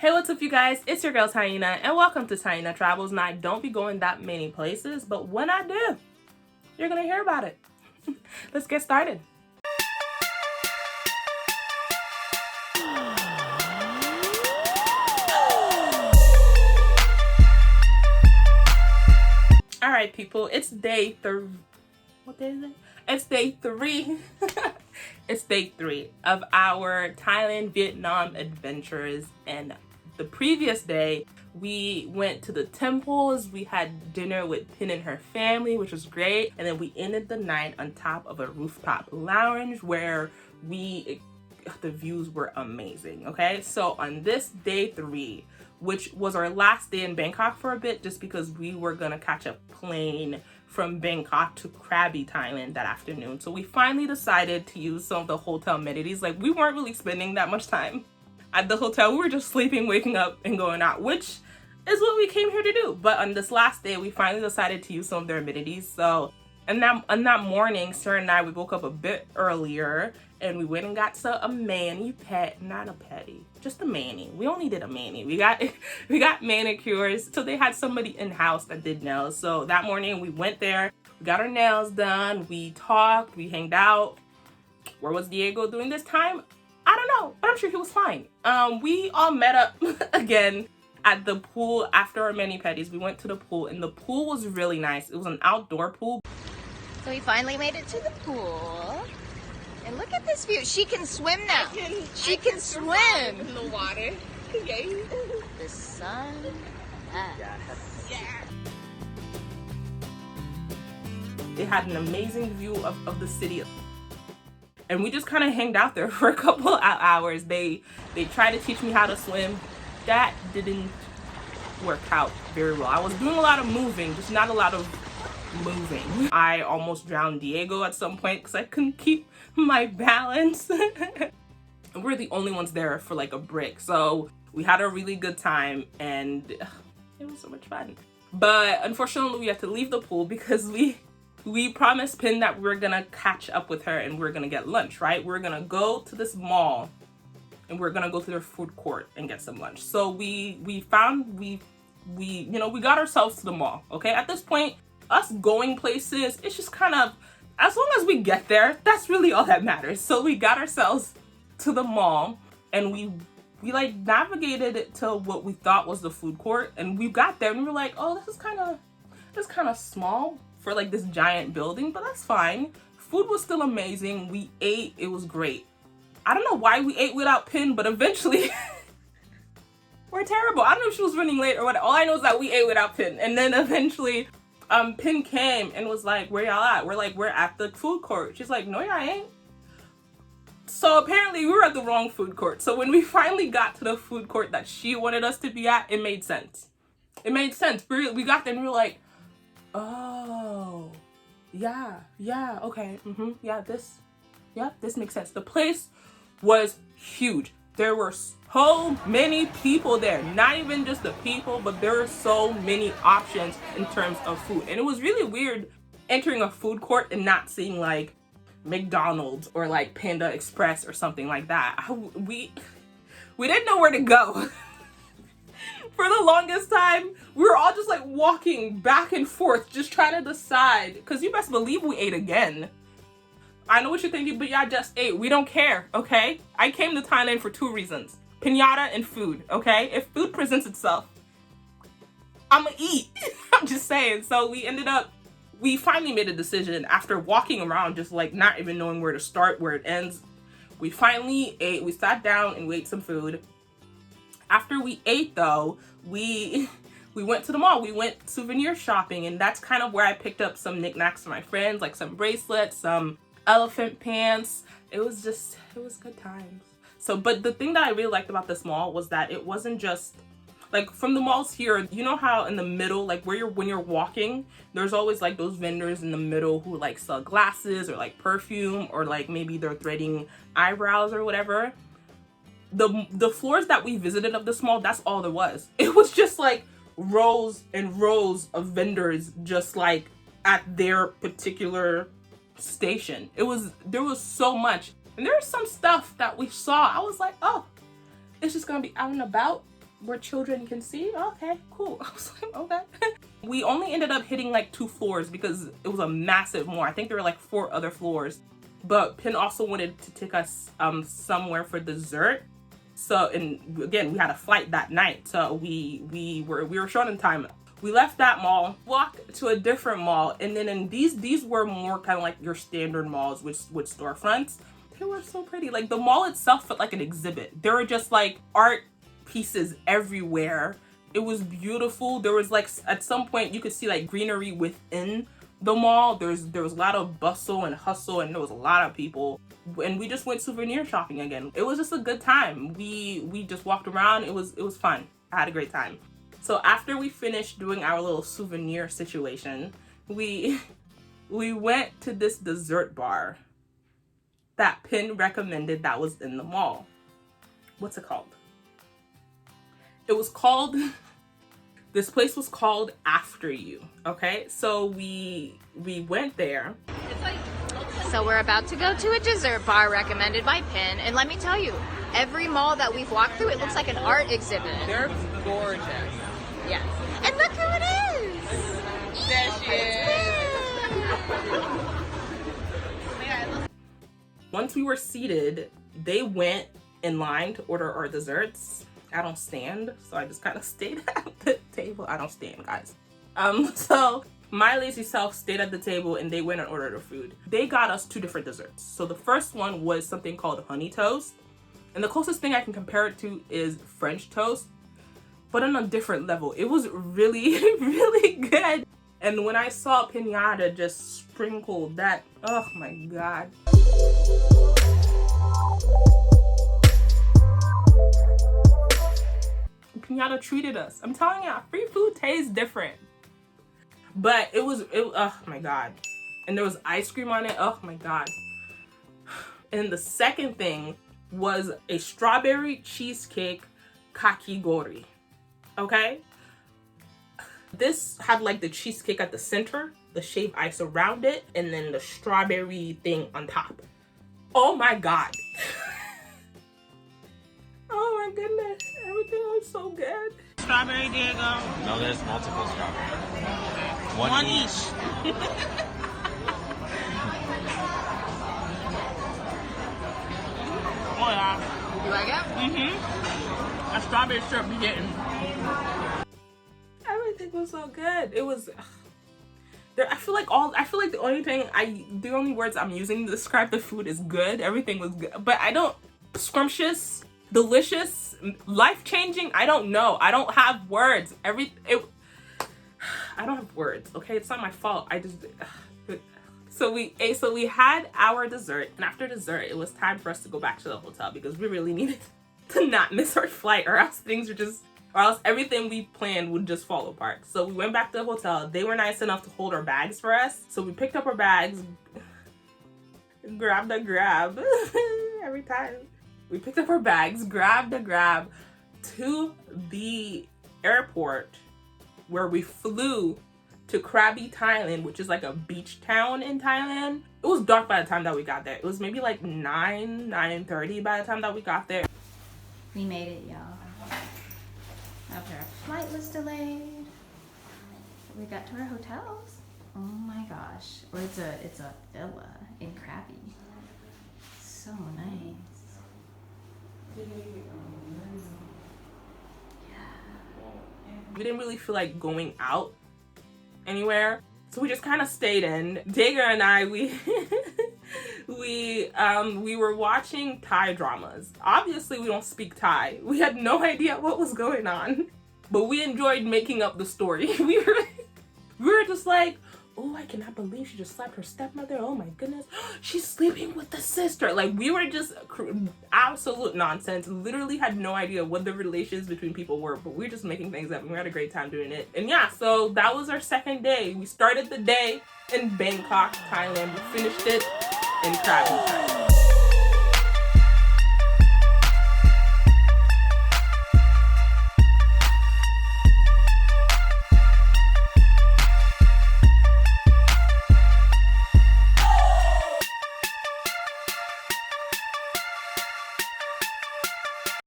Hey, what's up you guys? It's your girl Taina and welcome to Taina Travels. Now I don't be going that many places, but when I do, you're gonna hear about it. Let's get started. Alright people, it's day what day is it? It's day 3. It's day 3 of our Thailand, Vietnam adventures, and the previous day we went to the temples. We had dinner with Pin and her family, which was great, and then we ended the night on top of a rooftop lounge where the views were amazing. Okay, so on this day 3, which was our last day in Bangkok for a bit, just because we were gonna catch a plane from Bangkok to Krabi, Thailand that afternoon. So we finally decided to use some of the hotel amenities. Like, we weren't really spending that much time at the hotel. We were just sleeping, waking up, and going out, which is what we came here to do. But on this last day, we finally decided to use some of their amenities. So and on that morning, Sir and I, we woke up a bit earlier and we went and got a mani pet, not a petty, just a mani. We only did a mani. We got manicures. So they had somebody in-house that did nails. So that morning we went there, we got our nails done, we talked, we hanged out. Where was Diego doing this time? I don't know, but I'm sure he was fine. We all met up again at the pool after our mani-pedis. We went to the pool and the pool was really nice. It was an outdoor pool. So we finally made it to the pool. And look at this view. She can swim now. She can swim In the water. Yay. The sun. Yeah. It had an amazing view of the city. And we just kind of hanged out there for a couple of hours. They tried to teach me how to swim. That didn't work out very well. I was doing a lot of moving, just not a lot of moving. I almost drowned Diego at some point because I couldn't keep my balance. We're the only ones there for like a break. So we had a really good time and it was so much fun. But unfortunately we had to leave the pool because we promised Pin that we were gonna catch up with her and we were gonna get lunch, right? We were gonna go to this mall and we we're gonna go to their food court and get some lunch. So we got ourselves to the mall, okay? At this point, us going places, it's just kind of, as long as we get there, that's really all that matters. So we got ourselves to the mall and we like navigated to what we thought was the food court, and we got there and we were like, oh, this is kind of small for like this giant building, but that's fine. Food was still amazing. We ate, it was great. I don't know why we ate without Pin, but eventually we're terrible. I don't know if she was running late or what. All I know is that we ate without Pin, and then eventually Pin came and was like, where y'all at? We're like, we're at the food court. She's like, no, y'all ain't. So apparently we were at the wrong food court. So when we finally got to the food court that she wanted us to be at, it made sense. It made sense. We got there and we were like, oh, yeah, okay, yeah, this makes sense. The place was huge. There were so many people there, not even just the people, but there were so many options in terms of food. And it was really weird entering a food court and not seeing like McDonald's or like Panda Express or something like that. We didn't know where to go. For the longest time, we were all just like walking back and forth, just trying to decide, because you best believe we ate again. I know what you're thinking, but yeah, I just ate. We don't care, okay? I came to Thailand for 2 reasons. Piñata and food, okay? If food presents itself, I'ma eat. I'm just saying. So we finally made a decision after walking around just like not even knowing where to start, where it ends. We finally ate. We sat down and we ate some food. After we ate though, we went to the mall. We went souvenir shopping, and that's kind of where I picked up some knickknacks for my friends, like some bracelets, some elephant pants. It was good times. So, but the thing that I really liked about this mall was that it wasn't just like from the malls here, you know how in the middle, like when you're walking, there's always like those vendors in the middle who like sell glasses or like perfume, or like maybe they're threading eyebrows or whatever. The floors that we visited of this mall, that's all there was. It was just like rows and rows of vendors just like at their particular station. There was so much. And there was some stuff that we saw. I was like, oh, it's just gonna be out and about. where children can see. Okay, cool. I was like, okay. We only ended up hitting like 2 floors because it was a massive mall. I think there were like 4 other floors. But Pin also wanted to take us somewhere for dessert. So, and again, we had a flight that night, so we were short on time. We left that mall, walked to a different mall, and then in these were more kind of like your standard malls with storefronts. They were so pretty. Like the mall itself felt like an exhibit. There were just like art pieces everywhere. It was beautiful. There was like at some point you could see like greenery within the mall. There was a lot of bustle and hustle, and there was a lot of people. And we just went souvenir shopping again. It was just a good time. We just walked around. It was fun. I had a great time. So after we finished doing our little souvenir situation, we went to this dessert bar that Pin recommended that was in the mall. What's it called? It was called, this place was called After You, okay? So we went there. So we're about to go to a dessert bar recommended by Pin, and let me tell you, every mall that we've walked through, it looks like an art exhibit. They're gorgeous. Yes. And look who it is! There she is. Once we were seated, they went in line to order our desserts. I don't stand, so I just kind of stayed at the table. I don't stand, guys. So my lazy self stayed at the table and they went and ordered our food. They got us 2 different desserts. So the first one was something called honey toast. And the closest thing I can compare it to is French toast, but on a different level. It was really, really good. And when I saw Pinata just sprinkle that, oh my God. Pinata treated us. I'm telling you, free food tastes different. But it oh my God. And there was ice cream on it, oh my God. And the second thing was a strawberry cheesecake kakigori, okay? This had like the cheesecake at the center, the shaved ice around it, and then the strawberry thing on top. Oh my God. Oh my goodness, everything was so good. Strawberry, Diego? No, there's multiple strawberries. One each. Oh yeah. You like it? Mm-hmm. A strawberry syrup be getting. Everything was so good. It was I feel like the only words I'm using to describe the food is good. Everything was good. But I don't scrumptious, delicious, life-changing, I don't know. I don't have words. I don't have words, okay? It's not my fault. So we had our dessert, and after dessert, it was time for us to go back to the hotel because we really needed to not miss our flight, or else everything we planned would just fall apart. So we went back to the hotel. They were nice enough to hold our bags for us. So we picked up our bags, grabbed a grab every time. We picked up our bags, grabbed a grab to the airport where we flew to Krabi, Thailand, which is like a beach town in Thailand. It was dark by the time that we got there. It was maybe like 9:30 by the time that we got there. We made it, y'all. After our flight was delayed, we got to our hotels. Oh my gosh. Or it's a villa in Krabi. So nice. We didn't really feel like going out anywhere, so we just kind of stayed in. Diego and I, we were watching Thai dramas. Obviously, we don't speak Thai. We had no idea what was going on, but we enjoyed making up the story. We were just like, oh, I cannot believe she just slapped her stepmother. Oh my goodness, she's sleeping with the sister. Like, we were just absolute nonsense. Literally had no idea what the relations between people were, but we were just making things up and we had a great time doing it. And yeah, so that was our second day. We started the day in Bangkok, Thailand. We finished it in Krabi, Thailand.